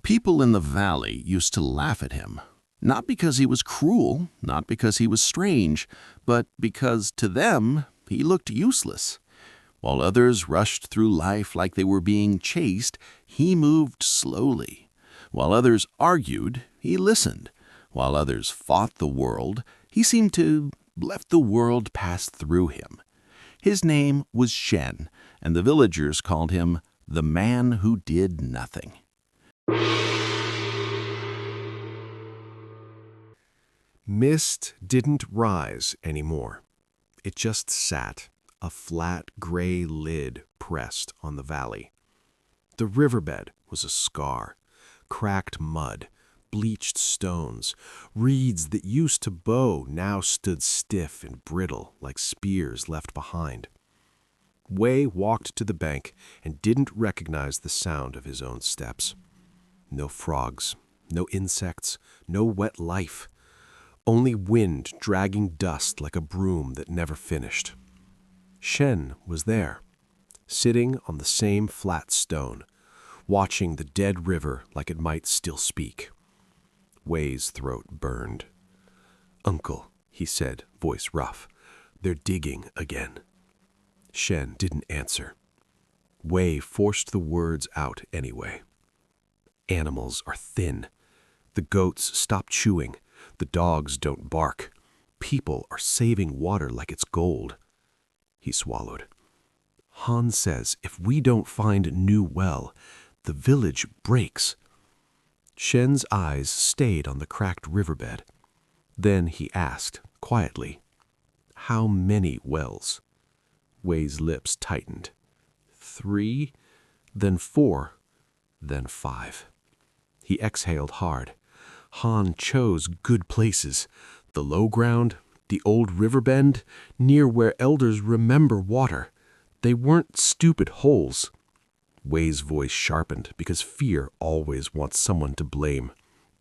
People in the valley used to laugh at him, not because he was cruel, not because he was strange, but because to them he looked useless. While others rushed through life like they were being chased, he moved slowly. While others argued, he listened. While others fought the world, he seemed to let the world pass through him. His name was Shen, and the villagers called him the man who did nothing. Mist didn't rise anymore. It just sat, a flat gray lid pressed on the valley. The riverbed was a scar, cracked mud, bleached stones, reeds that used to bow now stood stiff and brittle like spears left behind. Wei walked to the bank and didn't recognize the sound of his own steps. No frogs, no insects, no wet life. Only wind dragging dust like a broom that never finished. Shen was there, sitting on the same flat stone, watching the dead river like it might still speak. Wei's throat burned. "Uncle," he said, voice rough, "they're digging again." Shen didn't answer. Wei forced the words out anyway. "Animals are thin. The goats stop chewing. The dogs don't bark. People are saving water like it's gold." He swallowed. "Han says if we don't find a new well, the village breaks." Shen's eyes stayed on the cracked riverbed. Then he asked, quietly, "How many wells?" Wei's lips tightened. 3, then 4, then 5. He exhaled hard. Han chose good places, the low ground, the old river bend, near where elders remember water. They weren't stupid holes. Wei's voice sharpened because fear always wants someone to blame.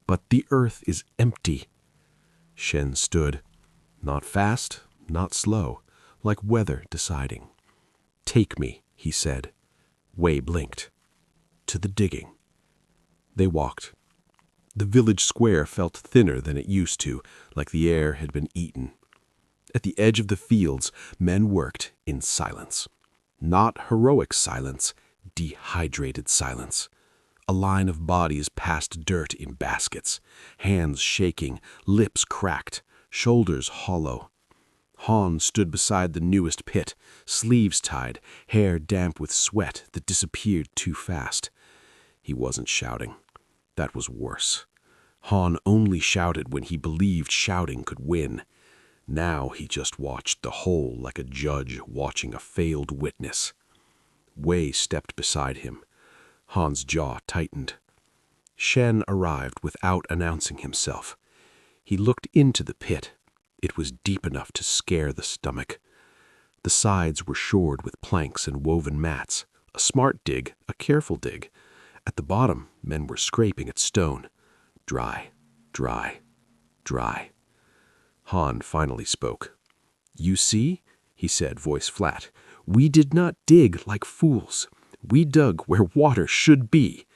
"But the earth is empty." Shen stood, not fast, not slow, like weather deciding. "Take me," he said. Wei blinked. "To the digging." They walked. The village square felt thinner than it used to, like the air had been eaten. At the edge of the fields, men worked in silence. Not heroic silence, dehydrated silence. A line of bodies passed dirt in baskets, hands shaking, lips cracked, shoulders hollow. Han stood beside the newest pit, sleeves tied, hair damp with sweat that disappeared too fast. He wasn't shouting. That was worse. Han only shouted when he believed shouting could win. Now he just watched the whole like a judge watching a failed witness. Wei stepped beside him. Han's jaw tightened. Shen arrived without announcing himself. He looked into the pit. It was deep enough to scare the stomach. The sides were shored with planks and woven mats. A smart dig, a careful dig. At the bottom, men were scraping at stone. Dry, dry, dry. Han finally spoke. "You see," he said, voice flat, "we did not dig like fools. We dug where water should be."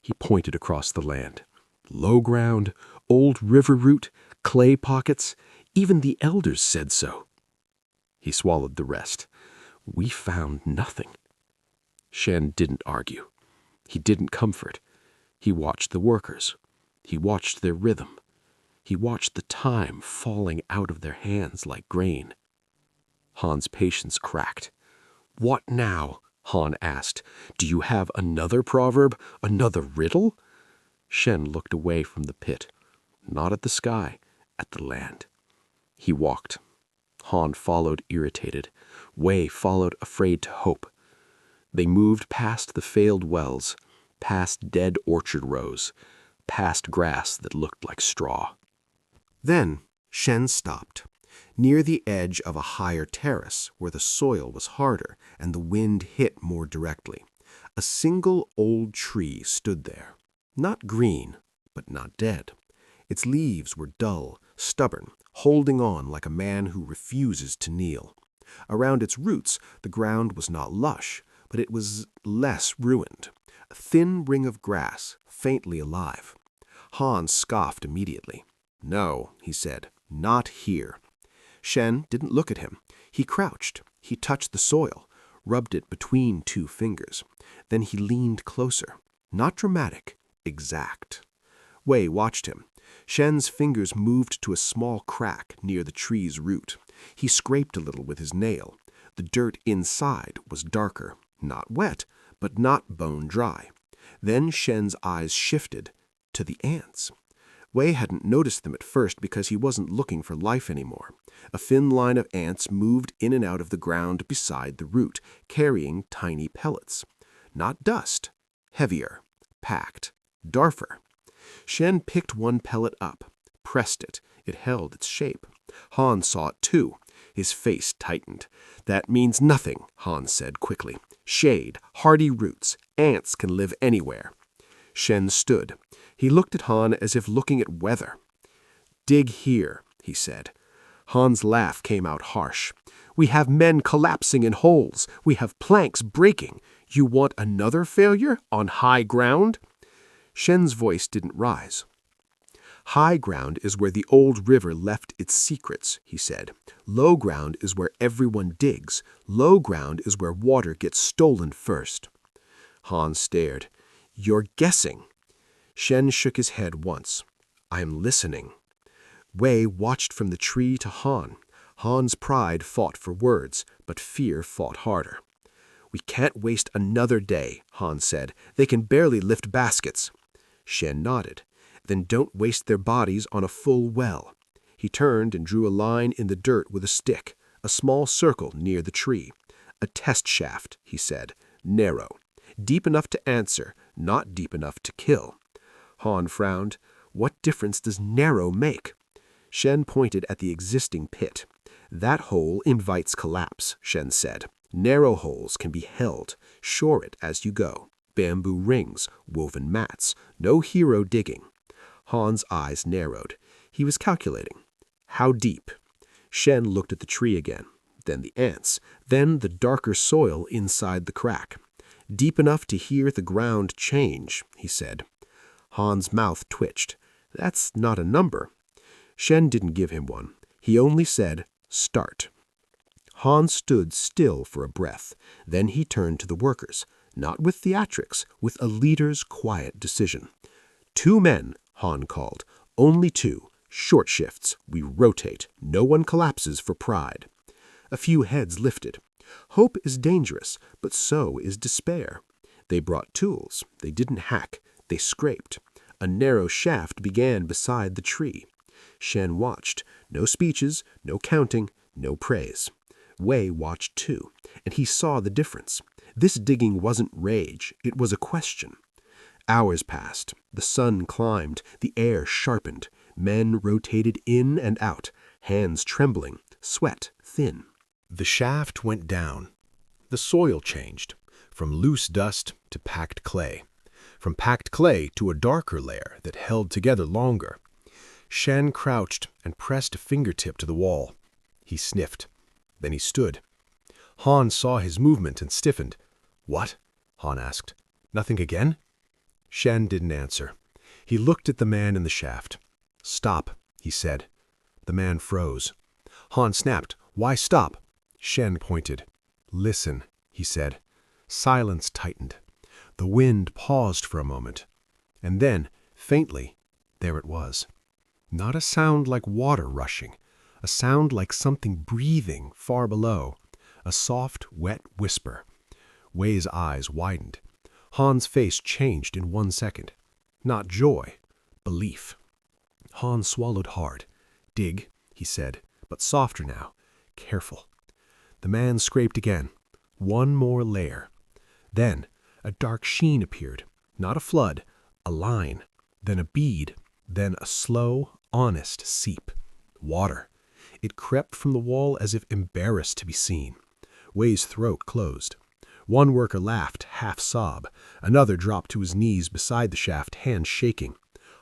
He pointed across the land. Low ground, old river root, clay pockets. Even the elders said so. He swallowed the rest. "We found nothing." Shen didn't argue. He didn't comfort. He watched the workers. He watched their rhythm. He watched the time falling out of their hands like grain. Han's patience cracked. "What now?" Han asked. "Do you have another proverb? Another riddle?" Shen looked away from the pit. Not at the sky, at the land. He walked. Han followed, irritated. Wei followed, afraid to hope. They moved past the failed wells, past dead orchard rows, past grass that looked like straw. Then Shen stopped, near the edge of a higher terrace where the soil was harder and the wind hit more directly. A single old tree stood there, not green, but not dead. Its leaves were dull, stubborn, holding on like a man who refuses to kneel. Around its roots, the ground was not lush, but it was less ruined. thin ring of grass, faintly alive. Han scoffed immediately. "No," he said, "not here." Shen didn't look at him. He crouched. He touched the soil, rubbed it between two fingers. Then he leaned closer. Not dramatic, exact. Wei watched him. Shen's fingers moved to a small crack near the tree's root. He scraped a little with his nail. The dirt inside was darker, not wet, but not bone dry. Then Shen's eyes shifted to the ants. Wei hadn't noticed them at first because he wasn't looking for life anymore. A thin line of ants moved in and out of the ground beside the root, carrying tiny pellets. Not dust, heavier, packed, darker. Shen picked one pellet up, pressed it. It held its shape. Han saw it too. His face tightened. "That means nothing," Han said quickly. "Shade, hardy roots. Ants can live anywhere." Shen stood. He looked at Han as if looking at weather. "Dig here," he said. Han's laugh came out harsh. "We have men collapsing in holes. We have planks breaking. You want another failure on high ground?" Shen's voice didn't rise. "High ground is where the old river left its secrets," he said. "Low ground is where everyone digs. Low ground is where water gets stolen first." Han stared. "You're guessing." Shen shook his head once. "I am listening." Wei watched from the tree to Han. Han's pride fought for words, but fear fought harder. "We can't waste another day," Han said. "They can barely lift baskets." Shen nodded. "Then don't waste their bodies on a full well." He turned and drew a line in the dirt with a stick, a small circle near the tree. "A test shaft," he said. "Narrow. Deep enough to answer, not deep enough to kill." Han frowned. "What difference does narrow make?" Shen pointed at the existing pit. "That hole invites collapse," Shen said. "Narrow holes can be held. Shore it as you go. Bamboo rings, woven mats. No hero digging." Han's eyes narrowed. He was calculating. "How deep?" Shen looked at the tree again, then the ants, then the darker soil inside the crack. "Deep enough to hear the ground change," he said. Han's mouth twitched. "That's not a number." Shen didn't give him one. He only said, "Start." Han stood still for a breath. Then he turned to the workers, not with theatrics, with a leader's quiet decision. "2 men," Han called. "Only 2. Short shifts. We rotate. No one collapses for pride." A few heads lifted. Hope is dangerous, but so is despair. They brought tools. They didn't hack. They scraped. A narrow shaft began beside the tree. Shen watched. No speeches, no counting, no praise. Wei watched too, and he saw the difference. This digging wasn't rage. It was a question. Hours passed. The sun climbed. The air sharpened. Men rotated in and out, hands trembling, sweat thin. The shaft went down. The soil changed, from loose dust to packed clay, from packed clay to a darker layer that held together longer. Shen crouched and pressed a fingertip to the wall. He sniffed. Then he stood. Han saw his movement and stiffened. "What?" Han asked. "Nothing again?" Shen didn't answer. He looked at the man in the shaft. "Stop," he said. The man froze. Han snapped. "Why stop?" Shen pointed. "Listen," he said. Silence tightened. The wind paused for a moment. And then, faintly, there it was. Not a sound like water rushing, a sound like something breathing far below, a soft, wet whisper. Wei's eyes widened. Han's face changed in 1 second. Not joy, belief. Han swallowed hard. "Dig," he said, but softer now. "Careful." The man scraped again. One more layer. Then a dark sheen appeared. Not a flood, a line. Then a bead. Then a slow, honest seep. Water. It crept from the wall as if embarrassed to be seen. Wei's throat closed. One worker laughed, half-sob. Another dropped to his knees beside the shaft, hands shaking.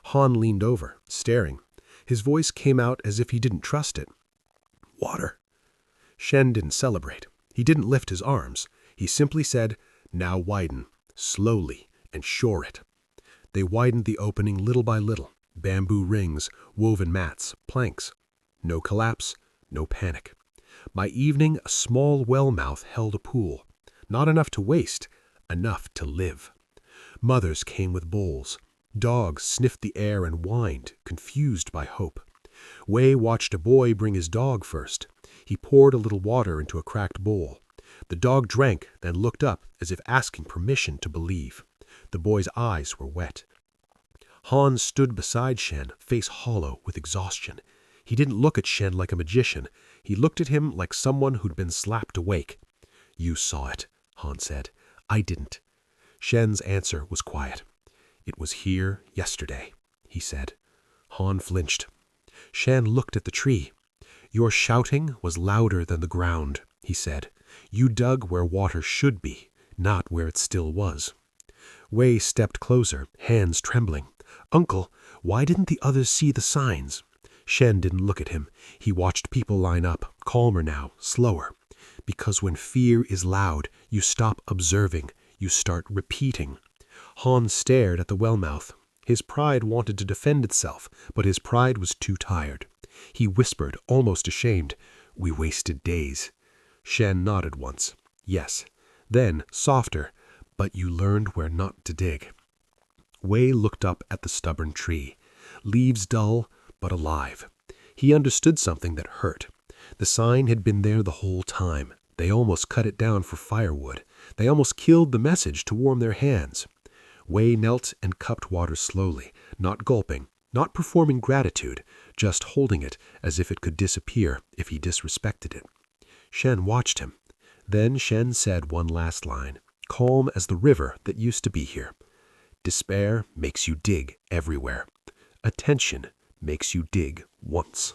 Han leaned over, staring. His voice came out as if he didn't trust it. "Water." Shen didn't celebrate. He didn't lift his arms. He simply said, "Now widen, slowly, and shore it. They widened the opening little by little, bamboo rings, woven mats, planks. No collapse, no panic. By evening, a small well mouth held a pool. Not enough to waste, enough to live. Mothers came with bowls. Dogs sniffed the air and whined, confused by hope. Wei watched a boy bring his dog first. He poured a little water into a cracked bowl. The dog drank, then looked up as if asking permission to believe. The boy's eyes were wet. Han stood beside Shen, face hollow with exhaustion. He didn't look at Shen like a magician. He looked at him like someone who'd been slapped awake. "You saw it," Han said. "I didn't." Shen's answer was quiet. "It was here yesterday," he said. Han flinched. Shen looked at the tree. "Your shouting was louder than the ground," he said. "You dug where water should be, not where it still was." Wei stepped closer, hands trembling. "Uncle, why didn't the others see the signs?" Shen didn't look at him. He watched people line up, calmer now, slower. Because when fear is loud, you stop observing, you start repeating. Han stared at the well mouth. His pride wanted to defend itself, but his pride was too tired. He whispered, almost ashamed, "We wasted days." Shen nodded once. "Yes." Then, softer, "But you learned where not to dig." Wei looked up at the stubborn tree. Leaves dull, but alive. He understood something that hurt. The sign had been there the whole time. They almost cut it down for firewood. They almost killed the message to warm their hands. Wei knelt and cupped water slowly, not gulping, not performing gratitude, just holding it as if it could disappear if he disrespected it. Shen watched him. Then Shen said one last line, calm as the river that used to be here. "Despair makes you dig everywhere. Attention makes you dig once."